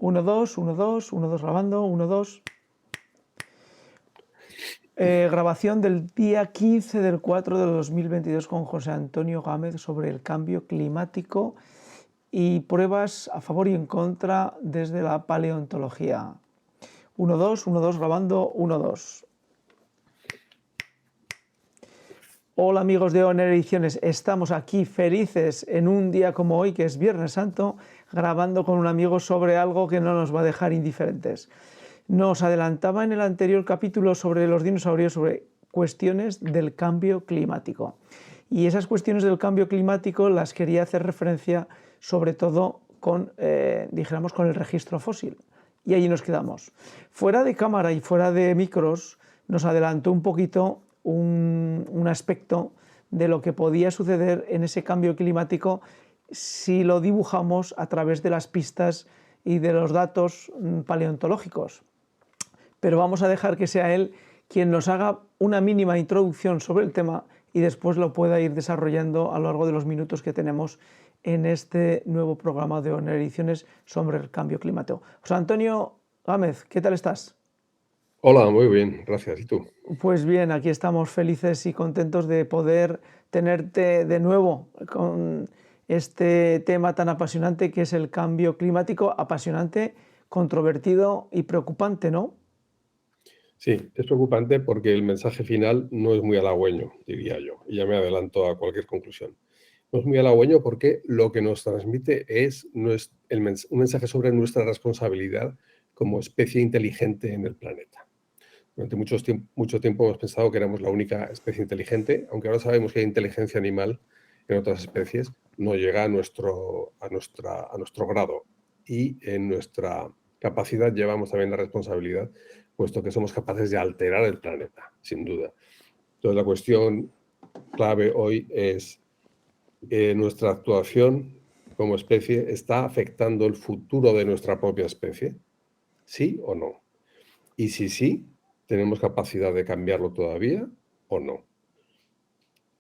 1, 2, 1, 2, 1, 2 grabando, 1, 2. Grabación del día 15 del 4 de 2022 con José Antonio Gámez sobre el cambio climático y pruebas a favor y en contra desde la paleontología. 1, 2, 1, 2 grabando, 1, 2. Hola amigos de ONER Ediciones, estamos aquí felices en un día como hoy, que es Viernes Santo, grabando con un amigo sobre algo que no nos va a dejar indiferentes. Nos adelantaba en el anterior capítulo sobre los dinosaurios, sobre cuestiones del cambio climático. Y esas cuestiones del cambio climático las quería hacer referencia sobre todo con, dijéramos, con el registro fósil. Y allí nos quedamos. Fuera de cámara y fuera de micros nos adelantó un poquito un aspecto de lo que podía suceder en ese cambio climático si lo dibujamos a través de las pistas y de los datos paleontológicos. Pero vamos a dejar que sea él quien nos haga una mínima introducción sobre el tema y después lo pueda ir desarrollando a lo largo de los minutos que tenemos en este nuevo programa de ONER Ediciones sobre el cambio climático. José Antonio Gámez, ¿qué tal estás? Hola, muy bien, gracias. ¿Y tú? Pues bien, aquí estamos felices y contentos de poder tenerte de nuevo con este tema tan apasionante que es el cambio climático, apasionante, controvertido y preocupante, ¿no? Sí, es preocupante porque el mensaje final no es muy halagüeño, diría yo, y ya me adelanto a cualquier conclusión. No es muy halagüeño porque lo que nos transmite es un mensaje sobre nuestra responsabilidad como especie inteligente en el planeta. Durante mucho tiempo hemos pensado que éramos la única especie inteligente, aunque ahora sabemos que hay inteligencia animal en otras especies, no llega a nuestro grado. Y en nuestra capacidad llevamos también la responsabilidad, puesto que somos capaces de alterar el planeta, sin duda. Entonces, la cuestión clave hoy es nuestra actuación como especie está afectando el futuro de nuestra propia especie, ¿sí o no? Y si sí, ¿tenemos capacidad de cambiarlo todavía o no?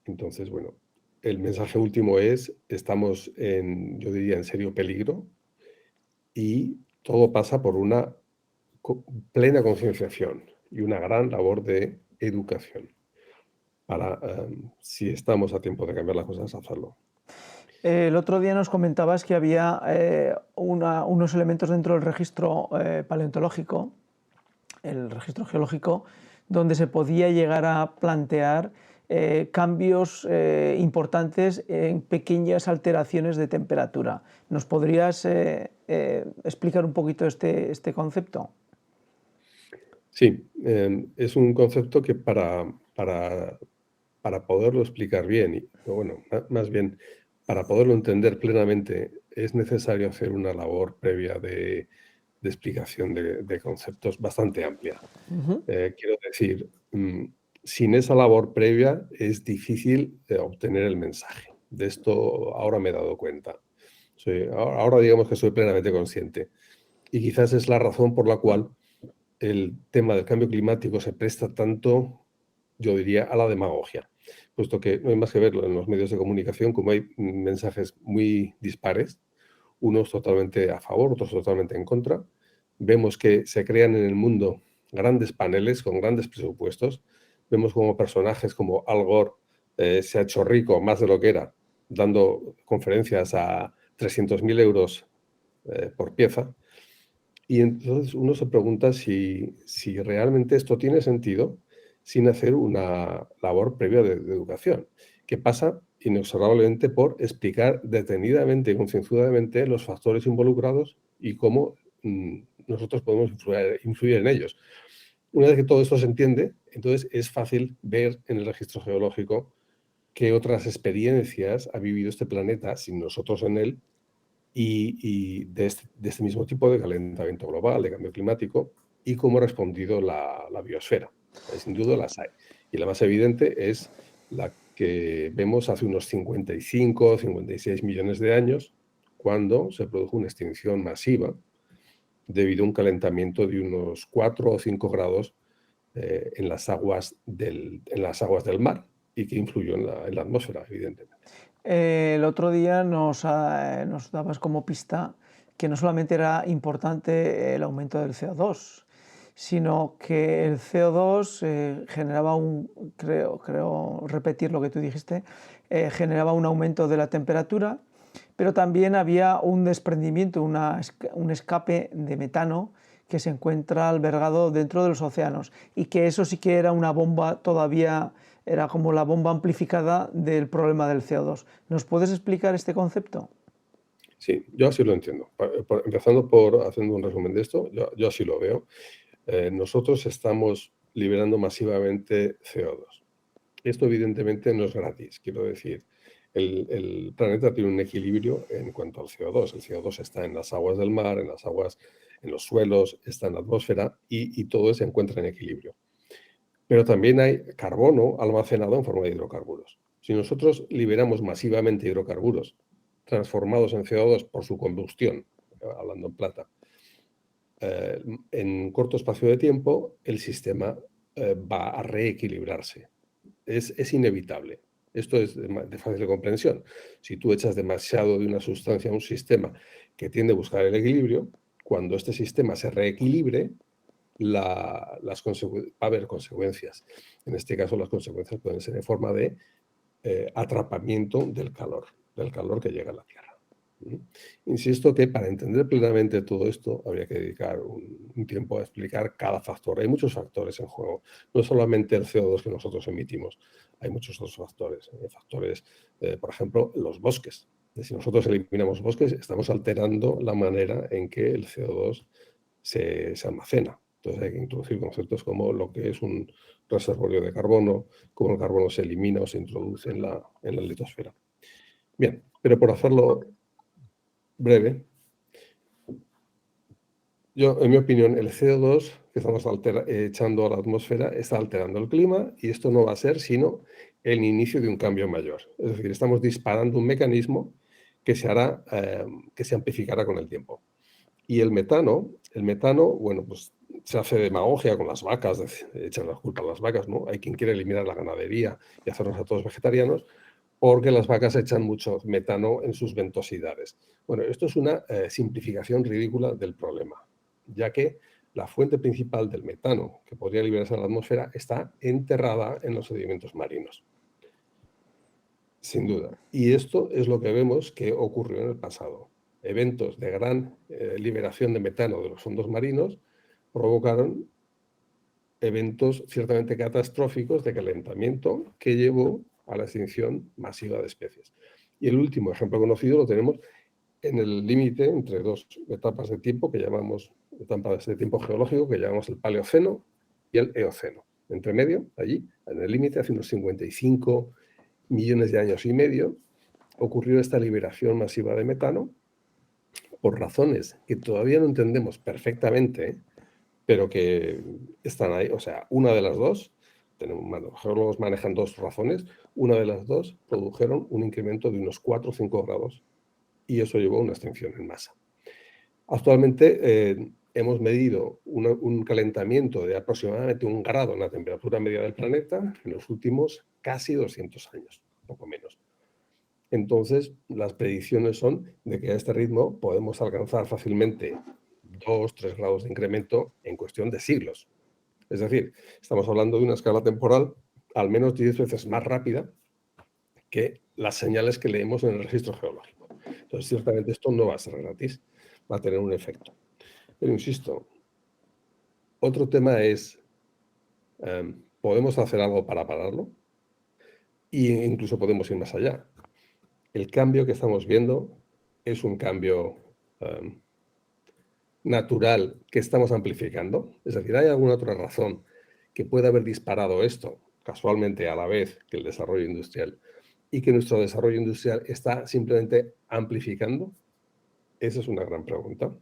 Entonces, bueno, el mensaje último es, estamos yo diría, en serio peligro y todo pasa por una plena concienciación y una gran labor de educación para, si estamos a tiempo de cambiar las cosas, hacerlo. El otro día nos comentabas que había unos elementos dentro del registro paleontológico, el registro geológico, donde se podía llegar a plantear cambios importantes en pequeñas alteraciones de temperatura. ¿Nos podrías explicar un poquito este concepto? Sí, es un concepto que para poderlo explicar bien, bueno, más bien, para poderlo entender plenamente, es necesario hacer una labor previa de explicación de conceptos bastante amplia. Quiero decir, sin esa labor previa es difícil obtener el mensaje. De esto ahora me he dado cuenta. Ahora digamos que soy plenamente consciente. Y quizás es la razón por la cual el tema del cambio climático se presta tanto, yo diría, a la demagogia, puesto que no hay más que verlo en los medios de comunicación, como hay mensajes muy dispares, unos totalmente a favor, otros totalmente en contra. Vemos que se crean en el mundo grandes paneles con grandes presupuestos. Vemos como personajes como Al Gore se ha hecho rico más de lo que era, dando conferencias a 300.000 euros por pieza. Y entonces uno se pregunta si realmente esto tiene sentido sin hacer una labor previa de educación, que pasa inexorablemente por explicar detenidamente y concienzudamente los factores involucrados y cómo nosotros podemos influir en ellos. Una vez que todo esto se entiende, entonces es fácil ver en el registro geológico qué otras experiencias ha vivido este planeta sin nosotros en él y de este mismo tipo de calentamiento global, de cambio climático, y cómo ha respondido la biosfera. Sin duda las hay. Y la más evidente es la que vemos hace unos 55, 56 millones de años, cuando se produjo una extinción masiva debido a un calentamiento de unos 4 o 5 grados en las aguas del mar y que influyó en la atmósfera, evidentemente. El otro día nos dabas como pista que no solamente era importante el aumento del CO2, sino que el CO2 generaba creo repetir lo que tú dijiste, generaba un aumento de la temperatura, pero también había un desprendimiento, un escape de metano que se encuentra albergado dentro de los océanos, y que eso sí que era una bomba todavía, era como la bomba amplificada del problema del CO2. ¿Nos puedes explicar este concepto? Sí, yo así lo entiendo. Empezando por haciendo un resumen de esto, yo así lo veo. Nosotros estamos liberando masivamente CO2. Esto evidentemente no es gratis, quiero decir. El planeta tiene un equilibrio en cuanto al CO2. El CO2 está en las aguas del mar, en las aguas, en los suelos, está en la atmósfera y todo se encuentra en equilibrio. Pero también hay carbono almacenado en forma de hidrocarburos. Si nosotros liberamos masivamente hidrocarburos transformados en CO2 por su combustión, hablando en plata, en corto espacio de tiempo, el sistema va a reequilibrarse. Es inevitable. Esto es de fácil comprensión. Si tú echas demasiado de una sustancia a un sistema que tiende a buscar el equilibrio, cuando este sistema se reequilibre, va a haber consecuencias. En este caso, las consecuencias pueden ser en forma de atrapamiento del calor que llega a la Tierra. Insisto que para entender plenamente todo esto habría que dedicar un tiempo a explicar cada factor. Hay muchos factores en juego, no solamente el CO2 que nosotros emitimos, hay muchos otros factores. Factores, por ejemplo, los bosques. Si nosotros eliminamos bosques, estamos alterando la manera en que el CO2 se almacena. Entonces hay que introducir conceptos como lo que es un reservorio de carbono, cómo el carbono se elimina o se introduce en la litosfera. Bien, pero por hacerlo breve, en mi opinión, el CO2 que estamos echando a la atmósfera está alterando el clima y esto no va a ser sino el inicio de un cambio mayor. Es decir, estamos disparando un mecanismo que se amplificará con el tiempo. Y el metano, bueno, pues se hace demagogia con las vacas, echan la culpa a las vacas, ¿no? Hay quien quiere eliminar la ganadería y hacernos a todos vegetarianos, porque las vacas echan mucho metano en sus ventosidades. Bueno, esto es una simplificación ridícula del problema, ya que la fuente principal del metano que podría liberarse a la atmósfera está enterrada en los sedimentos marinos. Sin duda. Y esto es lo que vemos que ocurrió en el pasado. Eventos de gran liberación de metano de los fondos marinos provocaron eventos ciertamente catastróficos de calentamiento que llevó a la extinción masiva de especies. Y el último ejemplo conocido lo tenemos en el límite entre dos etapas de tiempo que llamamos etapas de tiempo geológico que llamamos el Paleoceno y el Eoceno. Entre medio, allí, en el límite, hace unos 55 millones de años y medio, ocurrió esta liberación masiva de metano por razones que todavía no entendemos perfectamente, pero que están ahí. O sea, una de las dos, los geólogos manejan dos razones, una de las dos produjeron un incremento de unos 4 o 5 grados y eso llevó a una extinción en masa. Actualmente hemos medido un calentamiento de aproximadamente 1 grado en la temperatura media del planeta en los últimos casi 200 años, poco menos. Entonces, las predicciones son de que a este ritmo podemos alcanzar fácilmente 2-3 grados de incremento en cuestión de siglos. Es decir, estamos hablando de una escala temporal al menos 10 veces más rápida que las señales que leemos en el registro geológico. Entonces, ciertamente esto no va a ser gratis, va a tener un efecto. Pero insisto, otro tema es, ¿podemos hacer algo para pararlo? E incluso podemos ir más allá. El cambio que estamos viendo es un cambio natural que estamos amplificando. Es decir, ¿hay alguna otra razón que pueda haber disparado esto casualmente a la vez que el desarrollo industrial y que nuestro desarrollo industrial está simplemente amplificando? Esa es una gran pregunta.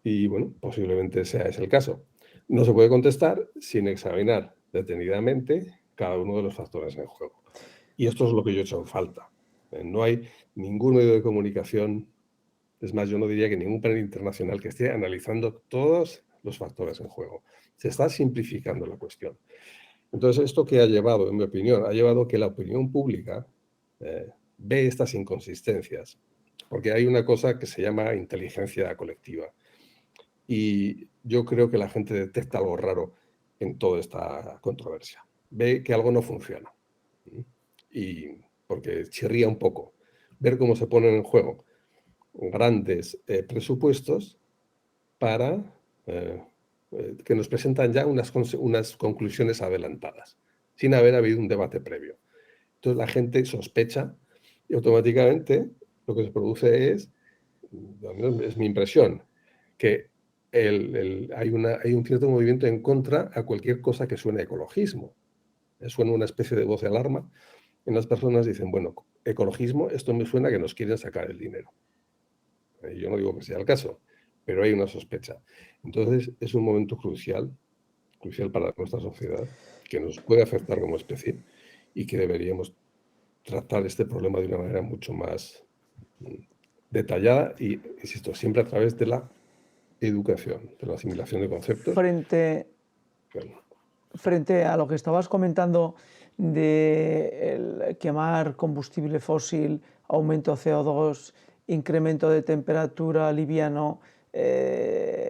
Y bueno, posiblemente sea ese el caso. No se puede contestar sin examinar detenidamente cada uno de los factores en juego. Y esto es lo que yo he hecho en falta. No hay ningún medio de comunicación, es más, yo no diría que ningún panel internacional que esté analizando todos los factores en juego. Se está simplificando la cuestión. Entonces, ¿esto qué ha llevado, en mi opinión? Ha llevado que la opinión pública ve estas inconsistencias porque hay una cosa que se llama inteligencia colectiva. Y yo creo que la gente detecta algo raro en toda esta controversia. Ve que algo no funciona. Y porque chirría un poco. Ver cómo se ponen en juego grandes presupuestos para que nos presentan ya unas conclusiones adelantadas, sin haber habido un debate previo. Entonces la gente sospecha y automáticamente lo que se produce es mi impresión, que hay un cierto movimiento en contra a cualquier cosa que suene a ecologismo. Suena una especie de voz de alarma en las personas dicen, bueno, ecologismo, esto me suena que nos quieren sacar el dinero. Yo no digo que sea el caso, pero hay una sospecha. Entonces es un momento crucial para nuestra sociedad, que nos puede afectar como especie y que deberíamos tratar este problema de una manera mucho más detallada y, insisto, siempre a través de la educación, de la asimilación de conceptos. Frente a lo que estabas comentando de quemar combustible fósil, aumento CO2, incremento de temperatura liviano,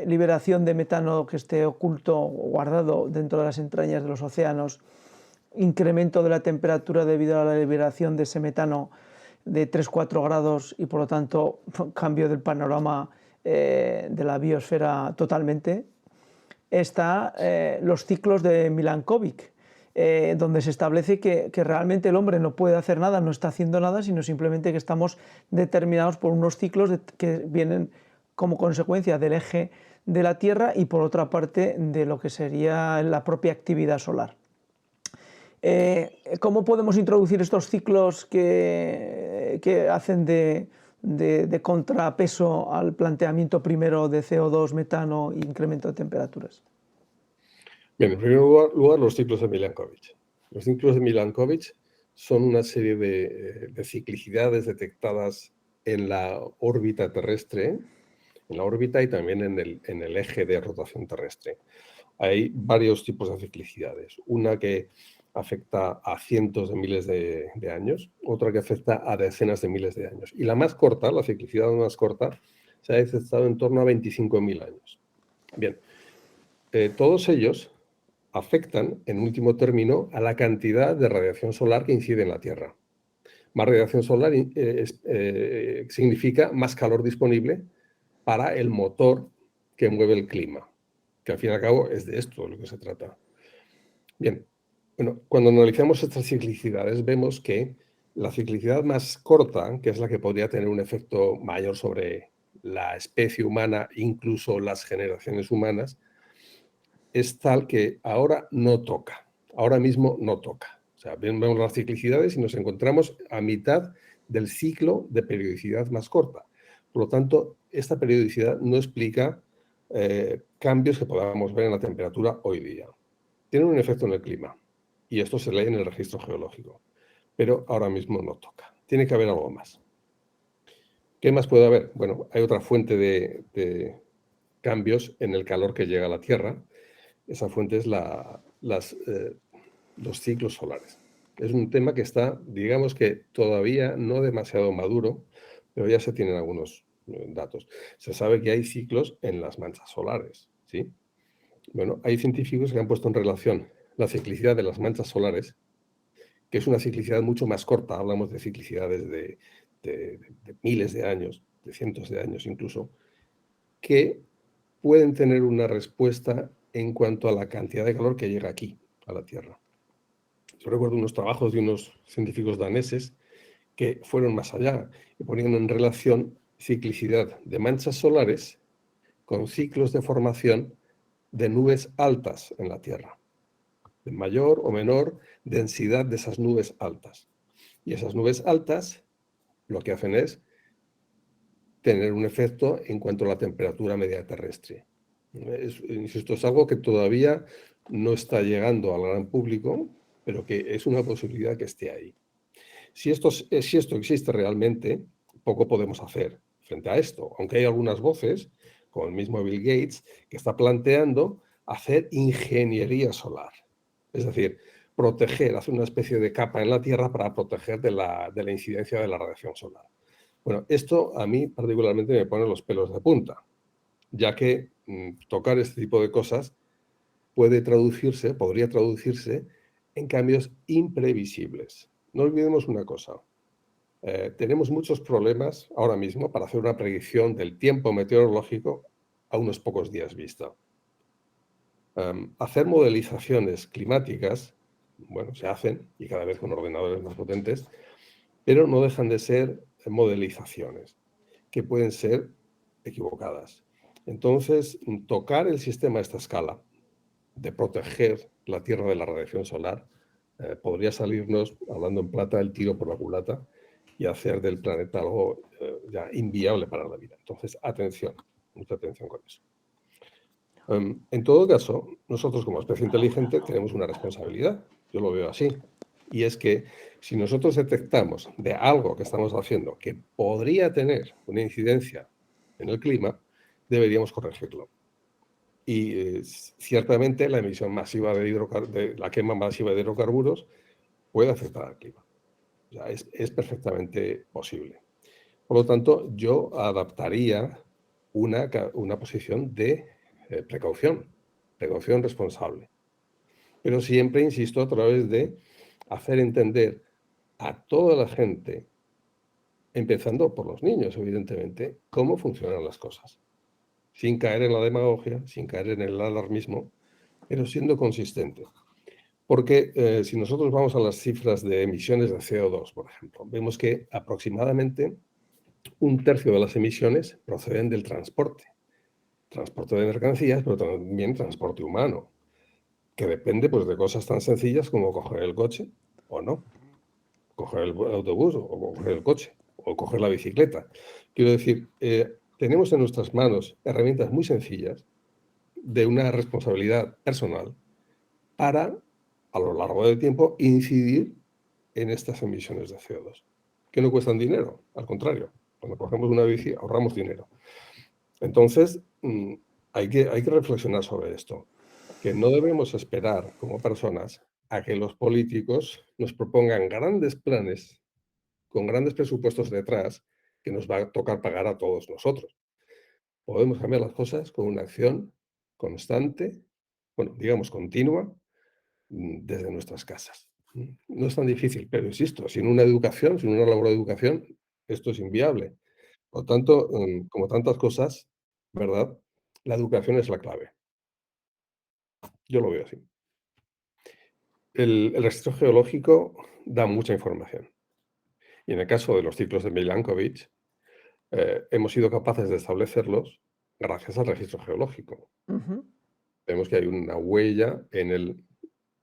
liberación de metano que esté oculto o guardado dentro de las entrañas de los océanos, incremento de la temperatura debido a la liberación de ese metano de 3-4 grados y por lo tanto cambio del panorama de la biosfera totalmente. Está los ciclos de Milankovitch, donde se establece que realmente el hombre no puede hacer nada, no está haciendo nada, sino simplemente que estamos determinados por unos ciclos que vienen como consecuencia del eje de la Tierra y por otra parte de lo que sería la propia actividad solar. ¿Cómo podemos introducir estos ciclos que hacen de contrapeso al planteamiento primero de CO2, metano e incremento de temperaturas? Bien, en primer lugar, los ciclos de Milankovitch. Los ciclos de Milankovitch son una serie de ciclicidades detectadas en la órbita terrestre, en la órbita y también en el eje de rotación terrestre. Hay varios tipos de ciclicidades. Una que afecta a cientos de miles de años, otra que afecta a decenas de miles de años. Y la más corta, la ciclicidad más corta, se ha detectado en torno a 25.000 años. Bien, todos ellos afectan, en último término, a la cantidad de radiación solar que incide en la Tierra. Más radiación solar significa más calor disponible para el motor que mueve el clima, que al fin y al cabo es de esto de lo que se trata. Bien, bueno, cuando analizamos estas ciclicidades vemos que la ciclicidad más corta, que es la que podría tener un efecto mayor sobre la especie humana, incluso las generaciones humanas, es tal que ahora no toca, ahora mismo no toca. O sea, vemos las ciclicidades y nos encontramos a mitad del ciclo de periodicidad más corta. Por lo tanto, esta periodicidad no explica cambios que podamos ver en la temperatura hoy día. Tiene un efecto en el clima y esto se lee en el registro geológico, pero ahora mismo no toca. Tiene que haber algo más. ¿Qué más puede haber? Bueno, hay otra fuente de cambios en el calor que llega a la Tierra. Esa fuente es los ciclos solares. Es un tema que está, digamos que todavía no demasiado maduro, pero ya se tienen algunos datos. Se sabe que hay ciclos en las manchas solares, ¿sí? Bueno, hay científicos que han puesto en relación la ciclicidad de las manchas solares, que es una ciclicidad mucho más corta, hablamos de ciclicidades de miles de años, de cientos de años incluso, que pueden tener una respuesta en cuanto a la cantidad de calor que llega aquí, a la Tierra. Yo recuerdo unos trabajos de unos científicos daneses que fueron más allá y ponían en relación ciclicidad de manchas solares con ciclos de formación de nubes altas en la Tierra, de mayor o menor densidad de esas nubes altas. Y esas nubes altas lo que hacen es tener un efecto en cuanto a la temperatura media terrestre. Insisto, es algo que todavía no está llegando al gran público, pero que es una posibilidad que esté ahí. Si esto existe realmente, poco podemos hacer frente a esto, aunque hay algunas voces, como el mismo Bill Gates, que está planteando hacer ingeniería solar. Es decir, hacer una especie de capa en la Tierra para proteger de la incidencia de la radiación solar. Bueno, esto a mí particularmente me pone los pelos de punta, ya que tocar este tipo de cosas podría traducirse en cambios imprevisibles. No olvidemos una cosa. Tenemos muchos problemas ahora mismo para hacer una predicción del tiempo meteorológico a unos pocos días vista. Hacer modelizaciones climáticas, bueno, se hacen y cada vez con ordenadores más potentes, pero no dejan de ser modelizaciones que pueden ser equivocadas. Entonces, tocar el sistema a esta escala de proteger la Tierra de la radiación solar podría salirnos, hablando en plata, el tiro por la culata y hacer del planeta algo ya inviable para la vida. Entonces, atención, mucha atención con eso. En todo caso, nosotros como especie inteligente tenemos una responsabilidad, yo lo veo así, y es que si nosotros detectamos de algo que estamos haciendo que podría tener una incidencia en el clima, deberíamos corregirlo. Y ciertamente la emisión masiva la quema masiva de hidrocarburos puede afectar al clima. O sea, es perfectamente posible. Por lo tanto, yo adaptaría una posición de precaución responsable. Pero siempre, insisto, a través de hacer entender a toda la gente, empezando por los niños, evidentemente, cómo funcionan las cosas. Sin caer en la demagogia, sin caer en el alarmismo, pero siendo consistente. Porque si nosotros vamos a las cifras de emisiones de CO2, por ejemplo, vemos que aproximadamente un tercio de las emisiones proceden del transporte de mercancías, pero también transporte humano, que depende pues, de cosas tan sencillas como coger el coche o no, coger el autobús o coger el coche o coger la bicicleta. Quiero decir, tenemos en nuestras manos herramientas muy sencillas de una responsabilidad personal para, a lo largo del tiempo, incidir en estas emisiones de CO2, que no cuestan dinero, al contrario, cuando cogemos una bici ahorramos dinero. Entonces, hay que reflexionar sobre esto, que no debemos esperar como personas a que los políticos nos propongan grandes planes con grandes presupuestos detrás que nos va a tocar pagar a todos nosotros. Podemos cambiar las cosas con una acción constante, bueno, digamos continua, desde nuestras casas. No es tan difícil, pero insisto, sin una educación, sin una labor de educación, esto es inviable. Por tanto, como tantas cosas, ¿verdad? La educación es la clave. Yo lo veo así. El registro geológico da mucha información. Y en el caso de los ciclos de Milankovitch, hemos sido capaces de establecerlos gracias al registro geológico. Vemos que hay una huella en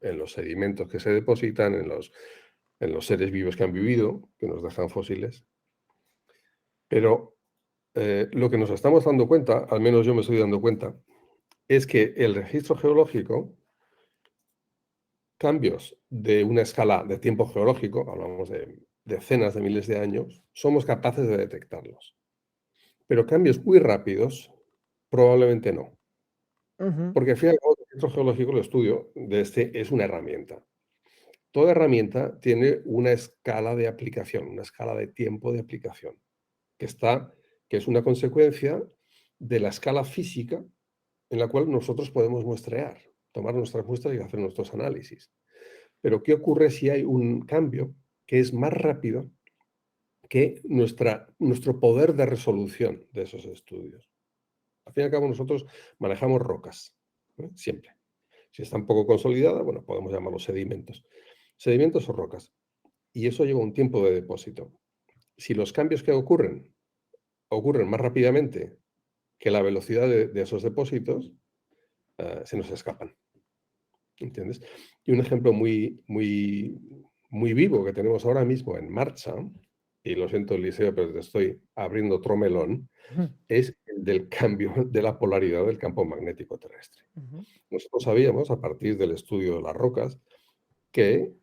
los sedimentos que se depositan, en los seres vivos que han vivido, que nos dejan fósiles. Pero lo que nos estamos dando cuenta, al menos yo me estoy dando cuenta, es que el registro geológico, cambios de una escala de tiempo geológico, hablamos de decenas de miles de años, somos capaces de detectarlos. Pero cambios muy rápidos, probablemente no. Porque al fin y al cabo, el registro geológico, el estudio de este es una herramienta. Toda herramienta tiene una escala de aplicación, una escala de tiempo de aplicación, que es una consecuencia de la escala física en la cual nosotros podemos muestrear, tomar nuestras muestras y hacer nuestros análisis. Pero ¿qué ocurre si hay un cambio que es más rápido que nuestro poder de resolución de esos estudios? Al fin y al cabo, nosotros manejamos rocas, siempre. Si está un poco consolidada, bueno, podemos llamarlos sedimentos. Sedimentos o rocas. Y eso lleva un tiempo de depósito. Si los cambios que ocurren más rápidamente que la velocidad de esos depósitos, se nos escapan. ¿Entiendes? Y un ejemplo muy, muy, muy vivo que tenemos ahora mismo en marcha, y lo siento, Eliseo, pero te estoy abriendo otro melón, es el del cambio de la polaridad del campo magnético terrestre. Nosotros sabíamos, a partir del estudio de las rocas, que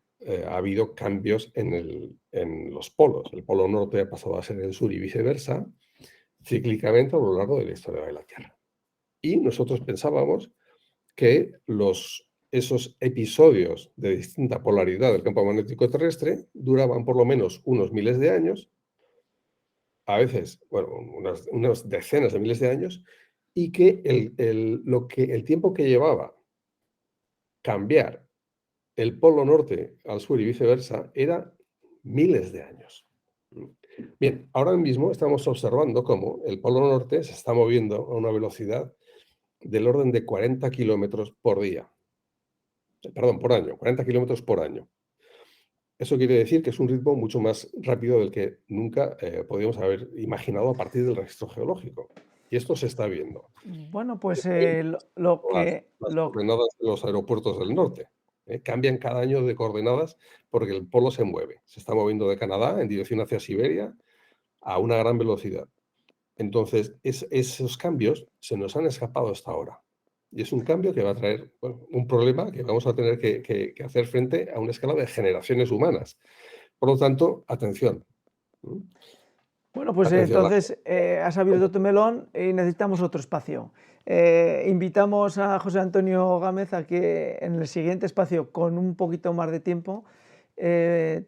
ha habido cambios en los polos. El polo norte ha pasado a ser el sur y viceversa, cíclicamente a lo largo de la historia de la Tierra. Y nosotros pensábamos que esos episodios de distinta polaridad del campo magnético terrestre duraban por lo menos unos miles de años a veces, bueno, unas decenas de miles de años, y que el tiempo que llevaba cambiar el polo norte al sur y viceversa era miles de años. Bien, ahora mismo estamos observando cómo el polo norte se está moviendo a una velocidad del orden de 40 kilómetros por día. Perdón, por año, 40 kilómetros por año. Eso quiere decir que es un ritmo mucho más rápido del que nunca podíamos haber imaginado a partir del registro geológico. Y esto se está viendo. Bueno, pues También lo las, que, las lo, coordenadas de los aeropuertos del norte. Cambian cada año de coordenadas porque el polo se mueve. Se está moviendo de Canadá en dirección hacia Siberia a una gran velocidad. Entonces, esos cambios se nos han escapado hasta ahora. Y es un cambio que va a traer, bueno, un problema que vamos a tener que hacer frente a una escala de generaciones humanas. Por lo tanto, atención. Bueno, pues Atención. entonces has abierto tu melón y necesitamos otro espacio. Invitamos a José Antonio Gámez a que en el siguiente espacio, con un poquito más de tiempo,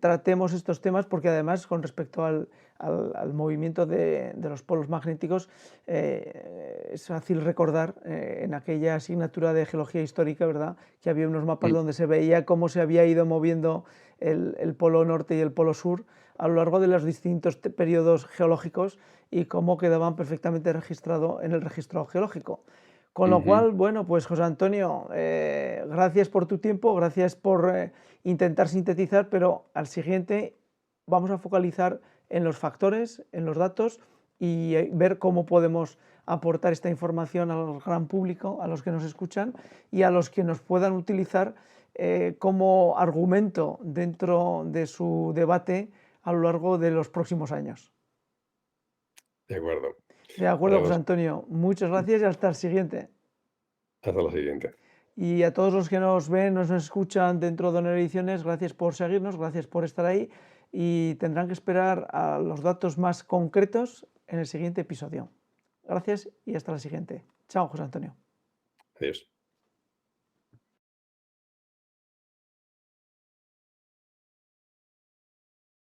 tratemos estos temas, porque además con respecto al movimiento de los polos magnéticos, es fácil recordar en aquella asignatura de geología histórica, ¿verdad?, que había unos mapas donde se veía cómo se había ido moviendo el polo norte y el polo sur a lo largo de los distintos periodos geológicos y cómo quedaban perfectamente registrados en el registro geológico. Con lo cual, bueno, pues José Antonio, gracias por tu tiempo, gracias por intentar sintetizar, pero al siguiente vamos a focalizar en los factores, en los datos y ver cómo podemos aportar esta información al gran público, a los que nos escuchan y a los que nos puedan utilizar como argumento dentro de su debate a lo largo de los próximos años. De acuerdo. De acuerdo, José Haremos. Antonio. Muchas gracias y hasta el siguiente. Hasta la siguiente. Y a todos los que nos ven, nos escuchan dentro de Honor Ediciones, gracias por seguirnos, gracias por estar ahí y tendrán que esperar a los datos más concretos en el siguiente episodio. Gracias y hasta la siguiente. Chao, José Antonio. Adiós.